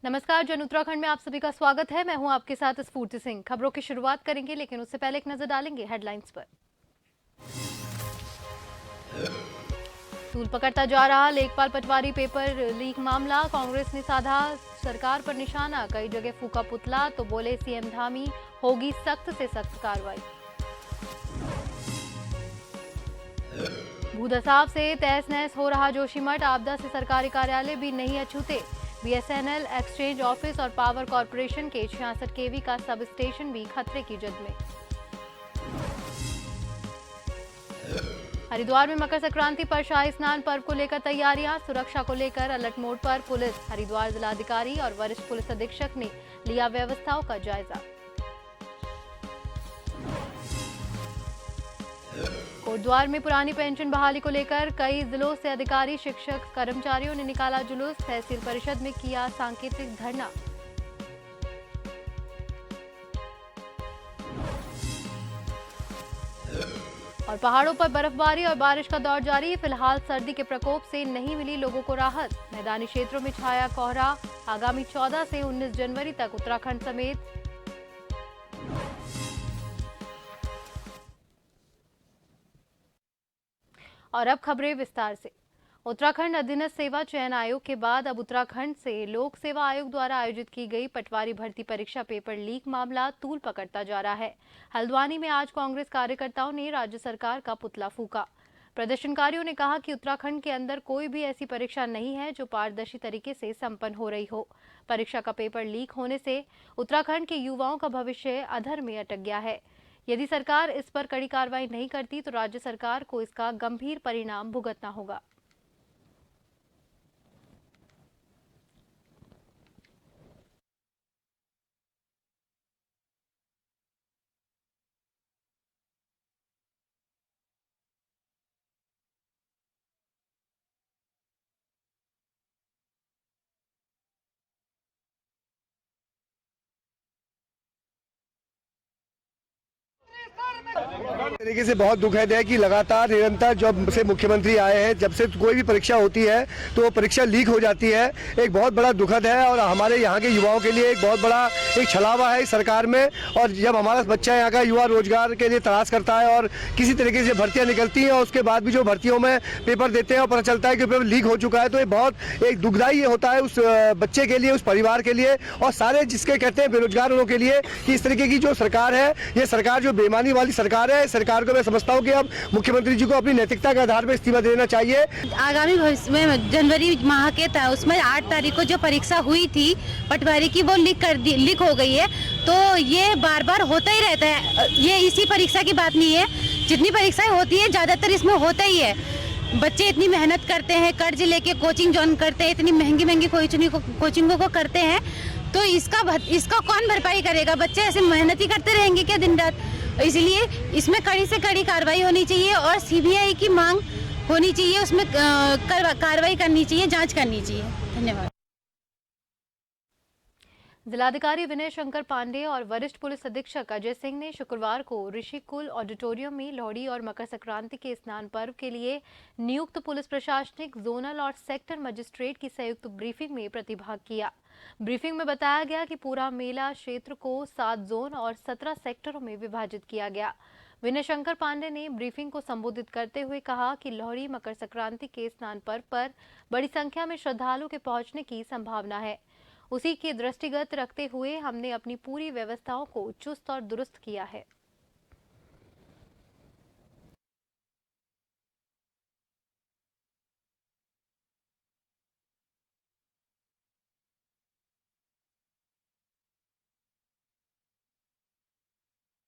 नमस्कार। जन उत्तराखंड में आप सभी का स्वागत है। मैं हूं आपके साथ स्फूर्ति सिंह। खबरों की शुरुआत करेंगे, लेकिन उससे पहले एक नजर डालेंगे हेडलाइंस पर। तूल पकड़ता जा रहा लेखपाल पटवारी पेपर लीक मामला, कांग्रेस ने साधा सरकार पर निशाना। कई जगह फूका पुतला तो बोले सीएम धामी, होगी सख्त से सख्त कार्रवाई। भूदसाव से तहस नहस हो रहा जोशीमठ, आपदा से सरकारी कार्यालय भी नहीं अछूते। बीएसएनएल, एक्सचेंज ऑफिस और पावर कॉर्पोरेशन के 66 केवी का सब स्टेशन भी खतरे की जद में। हरिद्वार में मकर संक्रांति पर शाही स्नान पर्व को लेकर तैयारियां, सुरक्षा को लेकर अलर्ट मोड पर पुलिस। हरिद्वार जिलाधिकारी और वरिष्ठ पुलिस अधीक्षक ने लिया व्यवस्थाओं का जायजा। कोटद्वार में पुरानी पेंशन बहाली को लेकर कई जिलों से अधिकारी, शिक्षक, कर्मचारियों ने निकाला जुलूस। तहसील परिषद में किया सांकेतिक धरना। और पहाड़ों पर बर्फबारी और बारिश का दौर जारी। फिलहाल सर्दी के प्रकोप से नहीं मिली लोगों को राहत। मैदानी क्षेत्रों में छाया कोहरा। आगामी 14 से 19 जनवरी तक उत्तराखंड समेत और अब खबरें विस्तार से। उत्तराखंड अधीनस्थ सेवा चयन आयोग के बाद अब उत्तराखंड से लोक सेवा आयोग द्वारा आयोजित की गई पटवारी भर्ती परीक्षा पेपर लीक मामला तूल पकड़ता जा रहा है। हल्द्वानी में आज कांग्रेस कार्यकर्ताओं ने राज्य सरकार का पुतला फूका। प्रदर्शनकारियों ने कहा कि उत्तराखंड के अंदर कोई भी ऐसी परीक्षा नहीं है जो पारदर्शी तरीके से संपन्न हो रही हो। परीक्षा का पेपर लीक होने से उत्तराखंड के युवाओं का भविष्य अधर में अटक गया है। यदि सरकार इस पर कड़ी कार्रवाई नहीं करती तो राज्य सरकार को इसका गंभीर परिणाम भुगतना होगा। तरीके से बहुत दुखद है कि लगातार निरंतर जब से मुख्यमंत्री आए हैं, जब से कोई भी परीक्षा होती है तो वो परीक्षा लीक हो जाती है। एक बहुत बड़ा दुखद है और हमारे यहाँ के युवाओं के लिए एक बहुत बड़ा एक छलावा है इस सरकार में। और जब हमारा बच्चा यहाँ का युवा रोजगार के लिए तलाश करता है और किसी तरीके से भर्तियाँ निकलती हैं और उसके बाद भी जो भर्तियों में पेपर देते हैं और पता चलता है कि पेपर लीक हो चुका है, तो ये बहुत एक दुखदायी होता है उस बच्चे के लिए, उस परिवार के लिए और सारे जिसके कहते हैं बेरोजगार लोगों के लिए कि इस तरीके की जो सरकार है, ये सरकार जो बेईमानी वाली सरकार है, सरकार को मैं समझता हूं कि अब मुख्यमंत्री जी को अपनी नैतिकता के आधार पर इस्तीफा देना चाहिए। आगामी भविष्य में जनवरी माह के था, उसमें 8 तारीख को जो परीक्षा हुई थी पटवारी की, वो लीक हो गई है। तो ये बार बार होता ही रहता है। ये इसी परीक्षा की बात नहीं है, जितनी परीक्षाएं होती है ज्यादातर इसमें होता ही है। बच्चे इतनी मेहनत करते हैं, कर्ज लेके कोचिंग ज्वाइन करते हैं, इतनी महंगी महंगी कोचिंगों को करते हैं, तो इसका कौन भरपाई करेगा? बच्चे ऐसे मेहनत ही करते रहेंगे क्या दिन रात? इसलिए इसमें कड़ी से कड़ी कार्रवाई होनी चाहिए और सीबीआई की मांग होनी चाहिए, उसमें कार्रवाई करनी चाहिए, जांच करनी चाहिए। धन्यवाद। जिलाधिकारी विनय शंकर पांडे और वरिष्ठ पुलिस अधीक्षक अजय सिंह ने शुक्रवार को ऋषिकुल ऑडिटोरियम में लोहड़ी और मकर संक्रांति के स्नान पर्व के लिए नियुक्त पुलिस प्रशासनिक, जोनल और सेक्टर मजिस्ट्रेट की संयुक्त ब्रीफिंग में प्रतिभाग किया। ब्रीफिंग में बताया गया कि पूरा मेला क्षेत्र को 7 जोन और 17 सेक्टरों में विभाजित किया गया। विनय शंकर पांडे ने ब्रीफिंग को संबोधित करते हुए कहा कि लोहड़ी मकर संक्रांति के स्नान पर्व पर बड़ी संख्या में श्रद्धालुओं के पहुंचने की संभावना है। उसी के दृष्टिगत रखते हुए हमने अपनी पूरी व्यवस्थाओं को चुस्त और दुरुस्त किया है।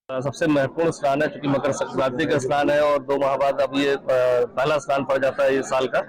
सबसे महत्वपूर्ण स्नान है, क्योंकि मकर संक्रांति का स्नान है और 2 माह बाद अब ये पहला स्नान पड़ जाता है इस साल का,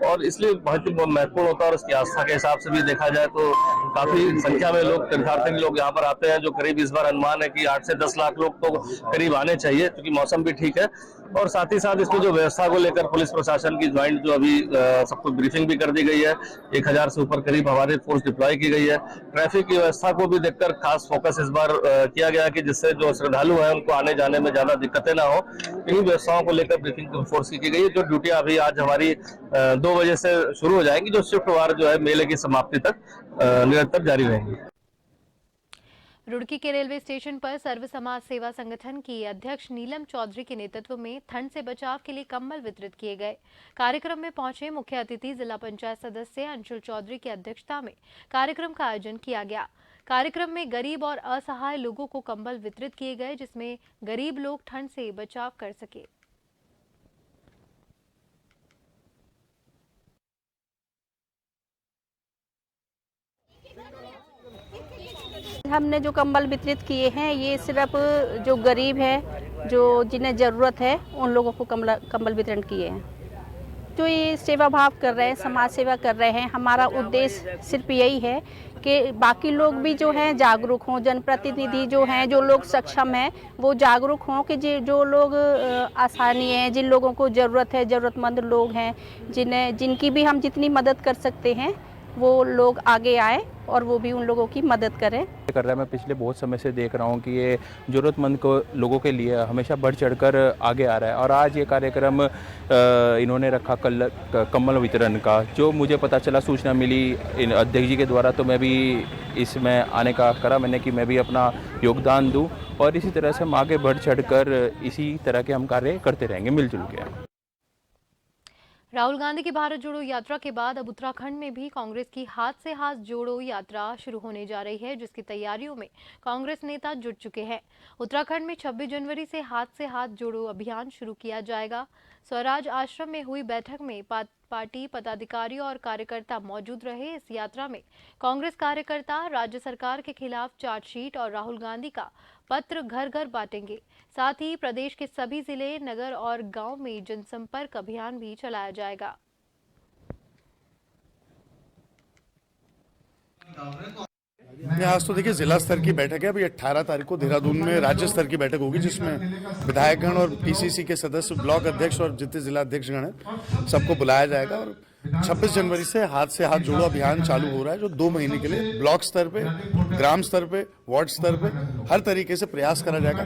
और इसलिए बहुत ही महत्वपूर्ण होता है। और इसकी आस्था के हिसाब से भी देखा जाए तो काफी संख्या में लोग, तीर्थार्थी लोग यहाँ पर आते हैं, जो करीब इस बार अनुमान है कि 8 से 10 लाख लोग तो करीब आने चाहिए, क्योंकि मौसम भी ठीक है। और साथ ही साथ इसमें जो व्यवस्था को लेकर पुलिस प्रशासन की ज्वाइंट जो अभी सबको ब्रीफिंग भी कर दी गई है। 1000 से ऊपर करीब हमारी फोर्स डिप्लॉय की गई है। ट्रैफिक की व्यवस्था को भी देखकर खास फोकस इस बार किया गया कि जिससे जो श्रद्धालु है उनको आने जाने में ज्यादा दिक्कतें ना हो। इन व्यवस्थाओं को लेकर ब्रीफिंग फोर्स की गई है। जो ड्यूटियां अभी आज हमारी 2 बजे से शुरू हो जाएंगी, जो शिफ्ट वार जो है मेले की समाप्ति तक निरंतर जारी रहेंगी। रुड़की के रेलवे स्टेशन पर सर्व समाज सेवा संगठन की अध्यक्ष नीलम चौधरी के नेतृत्व में ठंड से बचाव के लिए कंबल वितरित किए गए। कार्यक्रम में पहुंचे मुख्य अतिथि जिला पंचायत सदस्य अंशुल चौधरी की अध्यक्षता में कार्यक्रम का आयोजन किया गया। कार्यक्रम में गरीब और असहाय लोगों को कंबल वितरित किए गए, जिसमें गरीब लोग ठंड से बचाव कर सके। हमने जो कंबल वितरित किए हैं ये सिर्फ जो गरीब है, जो जिन्हें ज़रूरत है, उन लोगों को कंबल वितरण किए हैं। जो ये सेवा भाव कर रहे हैं, समाज सेवा कर रहे हैं, हमारा उद्देश्य सिर्फ यही है कि बाकी लोग भी जो हैं जागरूक हों, जनप्रतिनिधि जो हैं, जो लोग सक्षम हैं, वो जागरूक हों कि जो लोग आसानी है, जिन लोगों को ज़रूरत है, ज़रूरतमंद लोग हैं, जिनकी भी हम जितनी मदद कर सकते हैं वो लोग आगे आए और वो भी उन लोगों की मदद करें। कर रहा है। मैं पिछले बहुत समय से देख रहा हूँ कि ये ज़रूरतमंद को लोगों के लिए हमेशा बढ़ चढ़कर आगे आ रहा है। और आज ये कार्यक्रम इन्होंने रखा कम्बल वितरण का, जो मुझे पता चला, सूचना मिली इन अध्यक्ष जी के द्वारा, तो मैं भी इसमें आने का करा मैंने कि मैं भी अपना योगदान दूँ और इसी तरह से हम आगे बढ़ चढ़कर इसी तरह के हम कार्य करते रहेंगे मिलजुल के। राहुल गांधी की भारत जोड़ो यात्रा के बाद अब उत्तराखंड में भी कांग्रेस की हाथ से हाथ जोड़ो यात्रा शुरू होने जा रही है, जिसकी तैयारियों में कांग्रेस नेता जुट चुके हैं। उत्तराखंड में 26 जनवरी से हाथ जोड़ो अभियान शुरू किया जाएगा। स्वराज आश्रम में हुई बैठक में पार्टी पदाधिकारी और कार्यकर्ता मौजूद रहे। इस यात्रा में कांग्रेस कार्यकर्ता राज्य सरकार के खिलाफ चार्जशीट और राहुल गांधी का पत्र घर घर बांटेंगे। साथ ही प्रदेश के सभी जिले, नगर और गांव में जनसंपर्क अभियान भी चलाया जाएगा। आज तो देखिए जिला स्तर की बैठक है। अभी 18 तारीख को देहरादून में राज्य स्तर की बैठक होगी, जिसमें विधायकगण और पीसीसी के सदस्य, ब्लॉक अध्यक्ष और जितने जिला अध्यक्षगण हैं सबको बुलाया जाएगा। और 26 जनवरी से हाथ जोड़ो अभियान चालू हो रहा है, जो 2 महीने के लिए ब्लॉक स्तर पे, ग्राम स्तर पे, वार्ड स्तर पे हर तरीके से प्रयास करा जाएगा।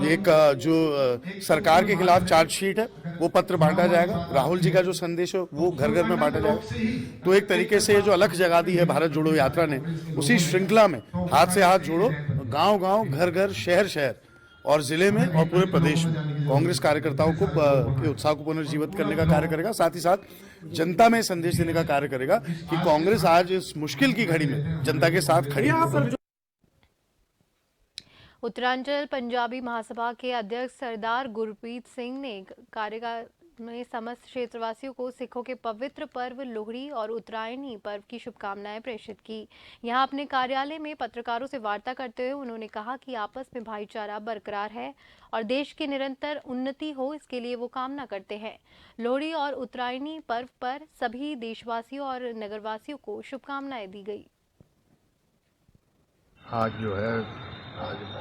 एक जो सरकार के खिलाफ चार्जशीट है वो पत्र बांटा जाएगा। राहुल जी का जो संदेश है वो घर घर में बांटा जाएगा। तो एक तरीके से जो अलख जगा दी है भारत जोड़ो यात्रा ने, उसी श्रृंखला में हाथ से हाथ जोड़ो गांव गांव, घर घर, शहर शहर और जिले में और पूरे प्रदेश में कांग्रेस कार्यकर्ताओं को के उत्साह को पुनर्जीवित करने का कार्य करेगा। साथ ही साथ जनता में संदेश देने का कार्य करेगा कि कांग्रेस आज इस मुश्किल की घड़ी में जनता के साथ खड़ी है। उत्तरांचल पंजाबी महासभा के अध्यक्ष सरदार गुरप्रीत सिंह ने कार्यकाल में समस्त क्षेत्रवासियों को सिखों के पवित्र पर्व लोहड़ी और उत्तरायणी पर्व की शुभकामनाएं प्रेषित की। यहां अपने कार्यालय में पत्रकारों से वार्ता करते हुए उन्होंने कहा कि आपस में भाईचारा बरकरार है और देश की निरंतर उन्नति हो, इसके लिए वो कामना करते हैं। लोहड़ी और उत्तरायणी पर्व पर सभी देशवासियों और नगरवासियों को शुभकामनाएं दी गई। आज जो है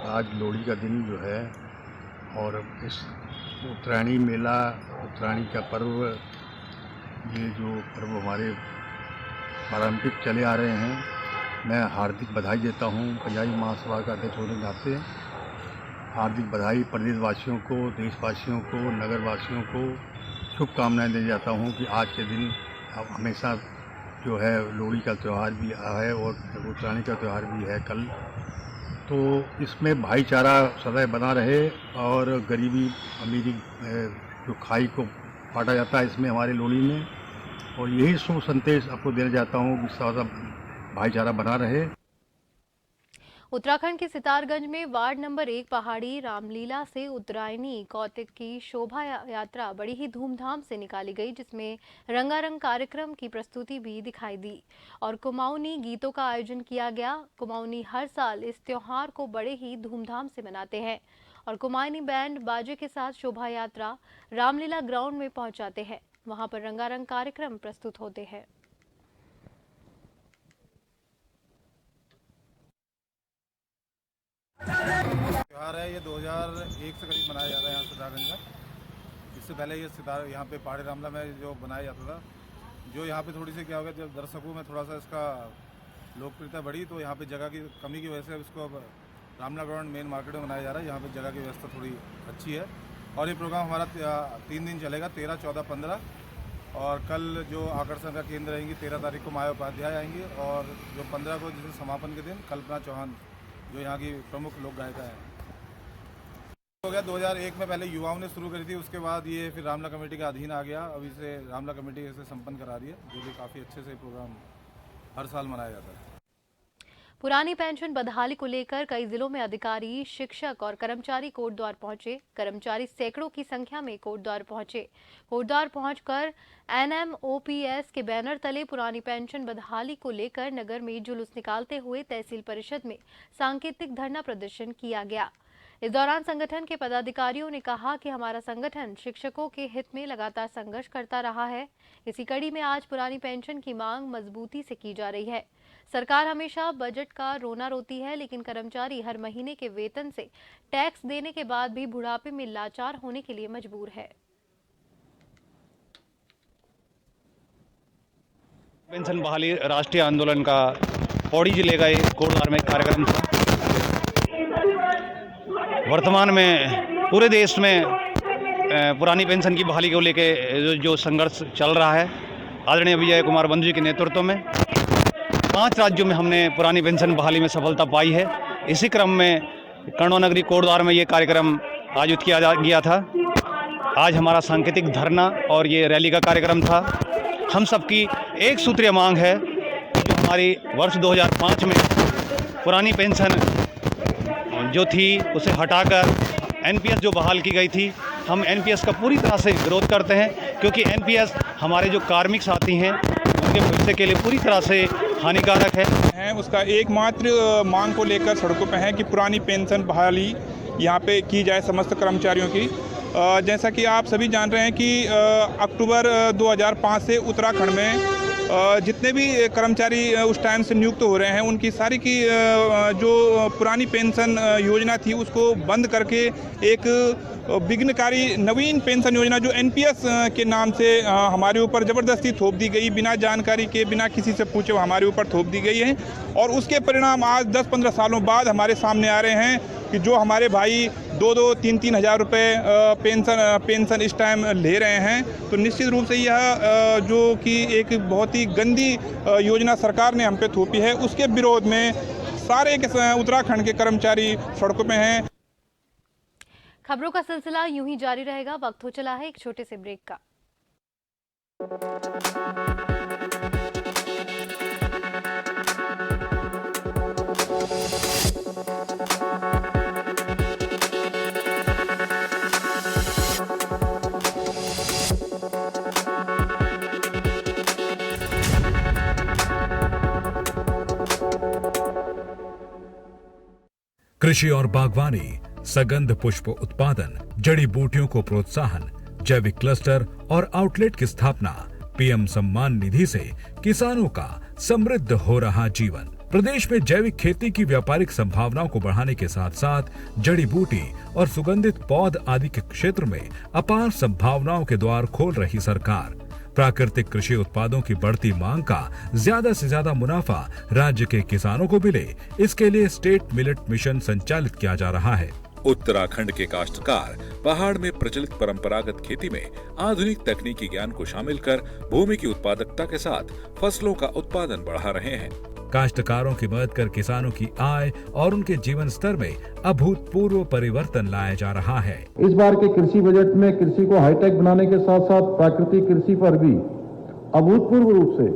आज लोहड़ी का दिन जो है और इस उत्तरायणी मेला, उत्तरायणी का पर्व, ये जो पर्व हमारे पारंपरिक चले आ रहे हैं, मैं हार्दिक बधाई देता हूँ। पंजाबी महासभा का अध्यक्ष होने के नाते हार्दिक बधाई प्रदेशवासियों को, देशवासियों को, नगरवासियों को शुभकामनाएं दे जाता हूँ कि आज के दिन अब हमेशा जो है लोहड़ी का त्यौहार भी है और उत्तरायणी का त्यौहार भी है कल, तो इसमें भाईचारा सदैव बना रहे और गरीबी अमीरी जो खाई को बांटा जाता है इसमें हमारे लोहड़ी में, और यही शुभ संदेश आपको देना चाहता हूँ कि सदा भाईचारा बना रहे। उत्तराखंड के सितारगंज में वार्ड नंबर 1 पहाड़ी रामलीला से उत्तरायणी कौतिक की शोभा यात्रा बड़ी ही धूमधाम से निकाली गई, जिसमें रंगारंग कार्यक्रम की प्रस्तुति भी दिखाई दी और कुमाऊनी गीतों का आयोजन किया गया। कुमाऊनी हर साल इस त्योहार को बड़े ही धूमधाम से मनाते हैं और कुमाऊनी बैंड बाजे के साथ शोभा यात्रा रामलीला ग्राउंड में पहुंचाते हैं। वहां पर रंगारंग कार्यक्रम प्रस्तुत होते हैं। त्यौहार है ये 2001 से करीब मनाया जा रहा है यहाँ सितारगंज का। से पहले ये सितारा यहाँ पे पहाड़ी रामला में जो बनाया जाता था, जो यहाँ पे थोड़ी सी क्या हो गया, जब दर्शकों में थोड़ा सा इसका लोकप्रियता बढ़ी तो यहाँ पे जगह की कमी की वजह से इसको अब रामला ग्राउंड मेन मार्केट में बनाया जा रहा है। यहाँ पे जगह की व्यवस्था थोड़ी अच्छी है और ये प्रोग्राम हमारा 3 दिन चलेगा, 13, 14, 15। और कल जो आकर्षण का केंद्र रहेंगी 13 तारीख को माया उपाध्याय आएंगी और जो 15 को जैसे समापन के दिन कल्पना चौहान जो यहाँ की प्रमुख लोक गायिका है। हो गया 2001 में पहले युवाओं ने शुरू करी थी, उसके बाद ये फिर रामला कमेटी के अधीन आ गया। अभी से रामला कमेटी इसे संपन्न करा रही है, जो कि काफ़ी अच्छे से प्रोग्राम हर साल मनाया जाता है। पुरानी पेंशन बदहाली को लेकर कई जिलों में अधिकारी, शिक्षक और कर्मचारी कोर्ट द्वार पहुंचे। कर्मचारी सैकड़ों की संख्या में कोर्ट द्वार पहुंचे। कोर्ट द्वार पहुंचकर NMOPS के बैनर तले पुरानी पेंशन बदहाली को लेकर नगर में जुलूस निकालते हुए तहसील परिषद में सांकेतिक धरना प्रदर्शन किया गया। इस दौरान संगठन के पदाधिकारियों ने कहा कि हमारा संगठन शिक्षकों के हित में लगातार संघर्ष करता रहा है। इसी कड़ी में आज पुरानी पेंशन की मांग मजबूती से की जा रही है। सरकार हमेशा बजट का रोना रोती है, लेकिन कर्मचारी हर महीने के वेतन से टैक्स देने के बाद भी बुढ़ापे में लाचार होने के लिए मजबूर है। पेंशन बहाली राष्ट्रीय आंदोलन का पौड़ी जिले का एक कोटद्वार में कार्यक्रम था। वर्तमान में पूरे देश में पुरानी पेंशन की बहाली को लेकर जो संघर्ष चल रहा है, आदरणीय विजय कुमार बंधु जी के नेतृत्व में 5 राज्यों में हमने पुरानी पेंशन बहाली में सफलता पाई है। इसी क्रम में कण्वा नगरी कोटद्वार में ये कार्यक्रम आयोजित किया गया था। आज हमारा सांकेतिक धरना और ये रैली का कार्यक्रम था। हम सबकी एक सूत्रीय मांग है, जो हमारी वर्ष 2005 में पुरानी पेंशन जो थी उसे हटाकर NPS जो बहाल की गई थी, हम NPS का पूरी तरह से विरोध करते हैं, क्योंकि NPS हमारे जो कार्मिक साथी हैं उनके भविष्य के लिए पूरी तरह से हानिकारक है। उसका एकमात्र मांग को लेकर सड़कों पर है कि पुरानी पेंशन बहाली यहाँ पे की जाए समस्त कर्मचारियों की। जैसा कि आप सभी जान रहे हैं कि अक्टूबर 2005 से उत्तराखंड में जितने भी कर्मचारी उस टाइम से नियुक्त हो रहे हैं, उनकी सारी की जो पुरानी पेंशन योजना थी उसको बंद करके एक विघ्नकारी नवीन पेंशन योजना जो NPS के नाम से हमारे ऊपर ज़बरदस्ती थोप दी गई, बिना जानकारी के, बिना किसी से पूछे हमारे ऊपर थोप दी गई है। और उसके परिणाम आज 10-15 सालों बाद हमारे सामने आ रहे हैं कि जो हमारे भाई 2-2, 3-3 हज़ार रुपये पेंशन इस टाइम ले रहे हैं, तो निश्चित रूप से यह जो कि एक बहुत ही गंदी योजना सरकार ने हम पे थोपी है, उसके विरोध में सारे उत्तराखंड के कर्मचारी सड़कों पे हैं। खबरों का सिलसिला यूं ही जारी रहेगा। वक्त हो चला है एक छोटे से ब्रेक का। कृषि और बागवानी, सगंध पुष्प उत्पादन, जड़ी बूटियों को प्रोत्साहन, जैविक क्लस्टर और आउटलेट की स्थापना, PM सम्मान निधि से किसानों का समृद्ध हो रहा जीवन। प्रदेश में जैविक खेती की व्यापारिक संभावनाओं को बढ़ाने के साथ साथ जड़ी बूटी और सुगंधित पौध आदि के क्षेत्र में अपार संभावनाओं के द्वार खोल रही सरकार। प्राकृतिक कृषि उत्पादों की बढ़ती मांग का ज्यादा से ज्यादा मुनाफा राज्य के किसानों को मिले, इसके लिए स्टेट मिलेट मिशन संचालित किया जा रहा है। उत्तराखंड के काश्तकार पहाड़ में प्रचलित परंपरागत खेती में आधुनिक तकनीकी ज्ञान को शामिल कर भूमि की उत्पादकता के साथ फसलों का उत्पादन बढ़ा रहे हैं। काश्तकारों की मदद कर किसानों की आय और उनके जीवन स्तर में अभूतपूर्व परिवर्तन लाया जा रहा है। इस बार के कृषि बजट में कृषि को हाईटेक बनाने के साथ साथ प्राकृतिक कृषि पर भी अभूतपूर्व रूप से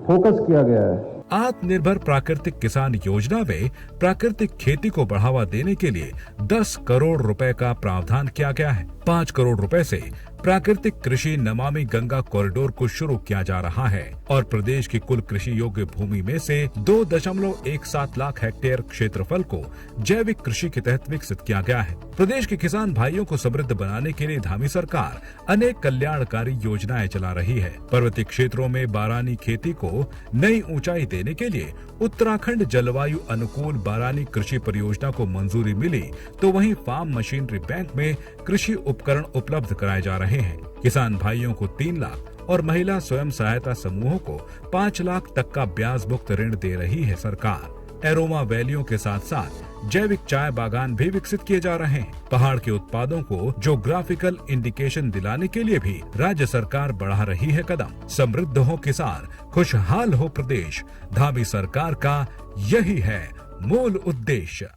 फोकस किया गया है। आत्मनिर्भर प्राकृतिक किसान योजना में प्राकृतिक खेती को बढ़ावा देने के लिए 10 करोड़ रुपए का प्रावधान किया गया है। 5 करोड़ रुपए से प्राकृतिक कृषि नमामि गंगा कॉरिडोर को शुरू किया जा रहा है और प्रदेश की कुल कृषि योग्य भूमि में से 2.17 लाख हेक्टेयर क्षेत्रफल को जैविक कृषि के तहत विकसित किया गया है। प्रदेश के किसान भाइयों को समृद्ध बनाने के लिए धामी सरकार अनेक कल्याणकारी योजनाएं चला रही है। पर्वतीय क्षेत्रों में बारानी खेती को नई ऊंचाई देने के लिए उत्तराखंड जलवायु अनुकूल बारानी कृषि परियोजना को मंजूरी मिली, तो वहीं फार्म मशीनरी बैंक में कृषि उपकरण उपलब्ध कराए जा रहे रहे हैं। किसान भाइयों को 3 लाख और महिला स्वयं सहायता समूहों को 5 लाख तक का ब्याज मुक्त ऋण दे रही है सरकार। एरोमा वैलियों के साथ साथ जैविक चाय बागान भी विकसित किए जा रहे हैं। पहाड़ के उत्पादों को ज्योग्राफिकल इंडिकेशन दिलाने के लिए भी राज्य सरकार बढ़ा रही है कदम। समृद्ध हो किसान, खुशहाल हो प्रदेश, धामी सरकार का यही है मूल उद्देश्य।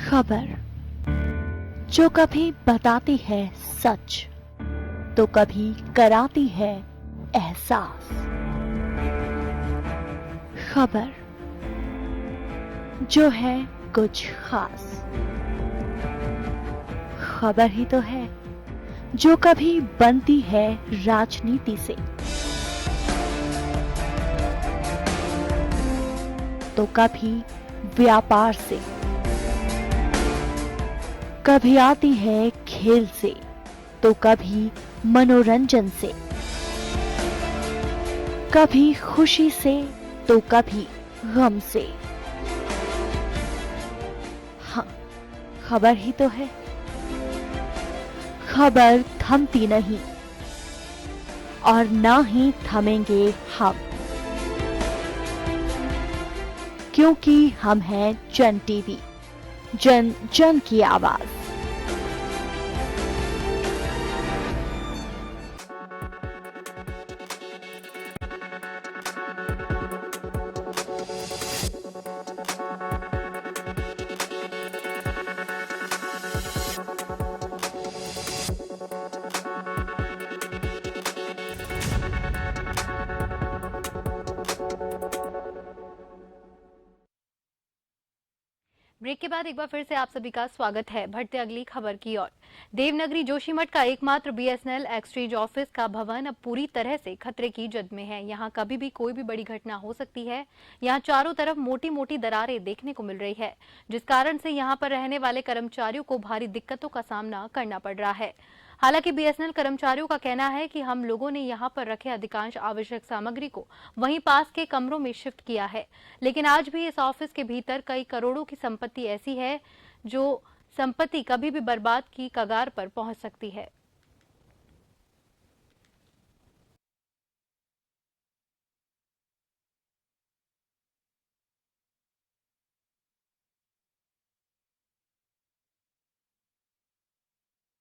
खबर जो कभी बताती है सच तो कभी कराती है एहसास। खबर जो है कुछ खास। खबर ही तो है जो कभी बनती है राजनीति से तो कभी व्यापार से, कभी आती है खेल से तो कभी मनोरंजन से, कभी खुशी से तो कभी गम से। हाँ, खबर ही तो है। खबर थमती नहीं और ना ही थमेंगे हम, क्योंकि हम हैं जन टीवी, जन जन की आवाज। ब्रेक के बाद एक बार फिर से आप सभी का स्वागत है। बढ़ते अगली खबर की ओर। देवनगरी जोशीमठ का एकमात्र बीएसएनएल एक्सचेंज ऑफिस का भवन अब पूरी तरह से खतरे की जद में है। यहाँ कभी भी कोई भी बड़ी घटना हो सकती है। यहाँ चारों तरफ मोटी मोटी दरारें देखने को मिल रही है, जिस कारण से यहाँ पर रहने वाले कर्मचारियों को भारी दिक्कतों का सामना करना पड़ रहा है। हालांकि बीएसएनएल कर्मचारियों का कहना है कि हम लोगों ने यहां पर रखे अधिकांश आवश्यक सामग्री को वहीं पास के कमरों में शिफ्ट किया है, लेकिन आज भी इस ऑफिस के भीतर कई करोड़ों की संपत्ति ऐसी है जो संपत्ति कभी भी बर्बाद की कगार पर पहुंच सकती है।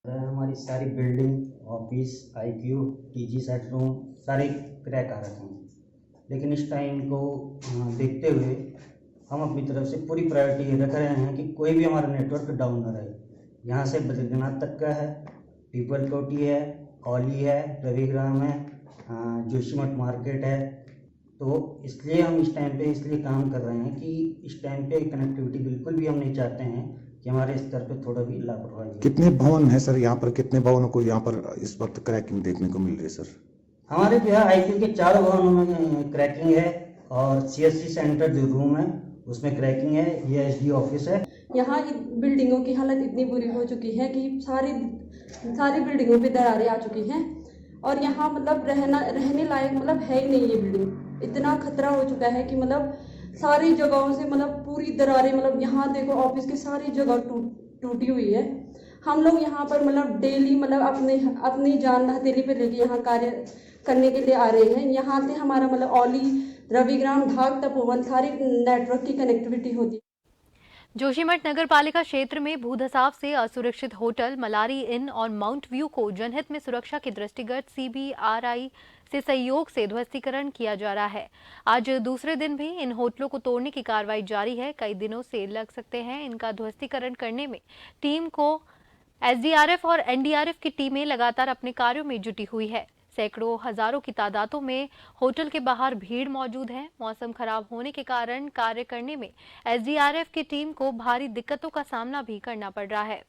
हमारी सारी building, office, IQ, TG set room सारे क्रैक आ रखे हैं, लेकिन इस टाइम को देखते हुए हम अपनी तरफ से पूरी प्रायोरिटी रख रहे हैं कि कोई भी हमारा नेटवर्क डाउन न रहे। यहाँ से बद्रीनाथ तक का है, पीपल कोटी है, कौली है, रविग्राम है, जोशीमठ मार्केट है। तो इसलिए हम इस टाइम पे इसलिए काम कर रहे हैं कि इस टाइम पे कनेक्टिविटी बिल्कुल भी हम नहीं चाहते हैं कि हमारे स्तर पे थोड़ा भी लापरवाही। कितने भवन है सर यहाँ पर? कितने भवनों को यहाँ पर इस वक्त क्रैकिंग देखने को मिल रही है सर? हमारे यहाँ आईक्यू के 4 भवनों में क्रैकिंग है और सीएससी सेंटर जो रूम है उसमें क्रैकिंग है। ये एसडी ऑफिस है, यहाँ बिल्डिंगों की हालत इतनी बुरी हो चुकी है कि सारी बिल्डिंगों पे दरारें आ चुकी हैं और यहाँ मतलब रहने लायक मतलब है ही नहीं ये बिल्डिंग। इतना खतरा हो चुका है कि मतलब सारी जगहों से मतलब पूरी दरारें, मतलब यहाँ देखो ऑफिस की सारी जगह टूटी हुई है। हम लोग यहाँ पर मतलब डेली मतलब अपनी जान हथेली पे लेके यहाँ कार्य करने के लिए आ रहे हैं। यहाँ से हमारा मतलब औली, रविग्राम, ढाक, तपोवन सारी नेटवर्क की कनेक्टिविटी होती है। जोशीमठ नगर पालिका क्षेत्र में भूधसाव से असुरक्षित होटल मलारी इन और माउंट व्यू को जनहित में सुरक्षा के दृष्टिगत CBRI से सहयोग से ध्वस्तीकरण किया जा रहा है। आज दूसरे दिन भी इन होटलों को तोड़ने की कार्रवाई जारी है। कई दिनों से लग सकते हैं इनका ध्वस्तीकरण करने में टीम को SDRF और NDRF की टीमें लगातार अपने कार्यों में जुटी हुई है। सैकड़ों हजारों की तादादों में होटल के बाहर भीड़ मौजूद है। मौसम खराब होने के कारण कार्य करने में SDRF की टीम को भारी दिक्कतों का सामना भी करना पड़ रहा है।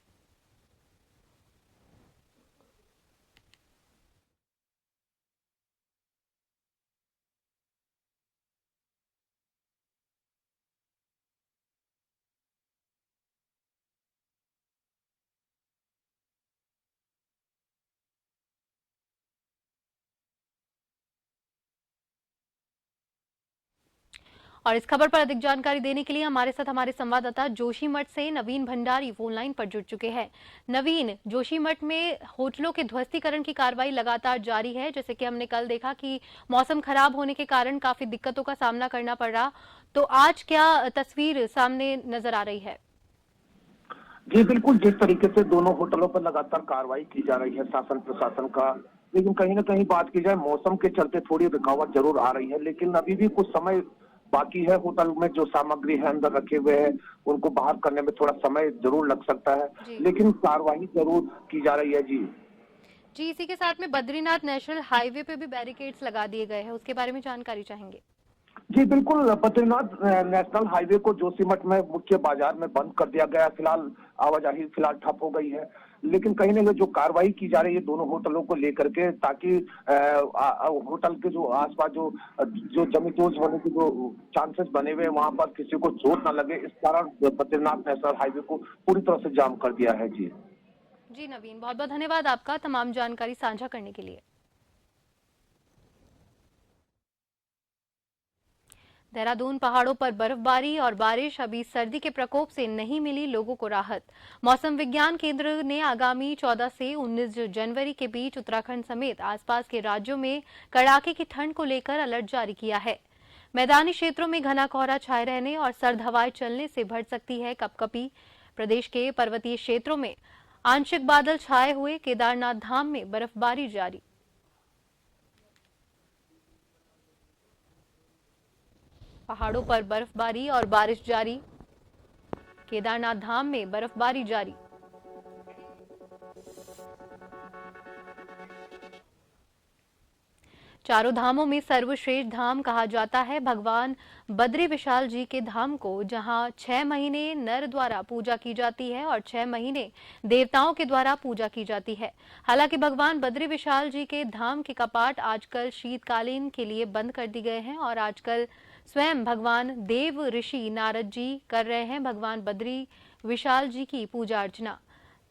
और इस खबर पर अधिक जानकारी देने के लिए हमारे साथ हमारे संवाददाता जोशीमठ से नवीन भंडारी फोन लाइन पर जुड़ चुके हैं। नवीन, जोशीमठ में होटलों के ध्वस्तीकरण की कार्रवाई लगातार जारी है। जैसे कि हमने कल देखा कि मौसम खराब होने के कारण काफी दिक्कतों का सामना करना पड़ रहा, तो आज क्या तस्वीर सामने नजर आ रही है? जी बिल्कुल, जिस तरीके से दोनों होटलों पर लगातार कार्रवाई की जा रही है शासन प्रशासन का, लेकिन कहीं ना कहीं बात की जाए मौसम के चलते थोड़ी रुकावट जरूर आ रही है। लेकिन अभी भी कुछ समय बाकी है। होटल में जो सामग्री है अंदर रखे हुए हैं उनको बाहर करने में थोड़ा समय जरूर लग सकता है, लेकिन कार्रवाई जरूर की जा रही है। जी, इसी के साथ में बद्रीनाथ नेशनल हाईवे पे भी बैरिकेड्स लगा दिए गए हैं, उसके बारे में जानकारी चाहेंगे। जी बिल्कुल, बद्रीनाथ नेशनल हाईवे को जोशीमठ में मुख्य बाजार में बंद कर दिया गया। फिलहाल आवाजाही ठप हो गई है, लेकिन कहीं ना कहीं जो कार्रवाई की जा रही है दोनों होटलों को लेकर के, ताकि होटल के जो आसपास जो जमींदोज होने के जो चांसेस बने हुए हैं वहां पर किसी को चोट न लगे, इस कारण बद्रीनाथ नेशनल हाईवे को पूरी तरह से जाम कर दिया है। जी नवीन, बहुत बहुत धन्यवाद आपका तमाम जानकारी साझा करने के लिए। देहरादून पहाड़ों पर बर्फबारी और बारिश, अभी सर्दी के प्रकोप से नहीं मिली लोगों को राहत। मौसम विज्ञान केंद्र ने आगामी 14 से 19 जनवरी के बीच उत्तराखंड समेत आसपास के राज्यों में कड़ाके की ठंड को लेकर अलर्ट जारी किया है। मैदानी क्षेत्रों में घना कोहरा छाए रहने और सर्द हवाएं चलने से बढ़ सकती है कपकपी। प्रदेश के पर्वतीय क्षेत्रों में आंशिक बादल छाए हुए, केदारनाथ धाम में बर्फबारी जारी। पहाड़ों पर बर्फबारी और बारिश जारी, केदारनाथ धाम में बर्फबारी जारी। चारों धामों में सर्वश्रेष्ठ धाम कहा जाता है भगवान बद्री विशाल जी के धाम को, जहां 6 महीने नर द्वारा पूजा की जाती है और 6 महीने देवताओं के द्वारा पूजा की जाती है। हालांकि भगवान बद्री विशाल जी के धाम के कपाट आजकल शीतकालीन के लिए बंद कर दिए गए हैं और आजकल स्वयं भगवान देव ऋषि नारद जी कर रहे हैं भगवान बद्री विशाल जी की पूजा अर्चना।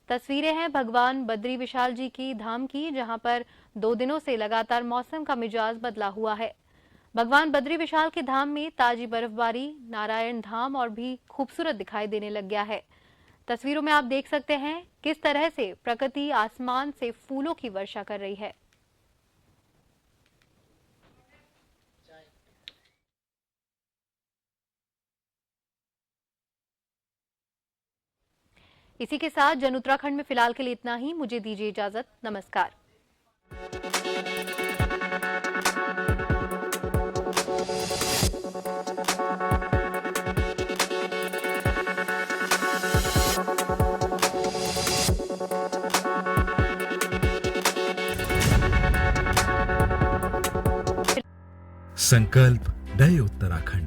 तस्वीरें हैं भगवान बद्री विशाल जी की धाम की, जहां पर 2 दिनों से लगातार मौसम का मिजाज बदला हुआ है। भगवान बद्री विशाल के धाम में ताजी बर्फबारी, नारायण धाम और भी खूबसूरत दिखाई देने लग गया है। तस्वीरों में आप देख सकते हैं किस तरह से प्रकृति आसमान से फूलों की वर्षा कर रही है। इसी के साथ जन उत्तराखंड में फिलहाल के लिए इतना ही। मुझे दीजिए इजाजत। नमस्कार। संकल्प नए उत्तराखंड।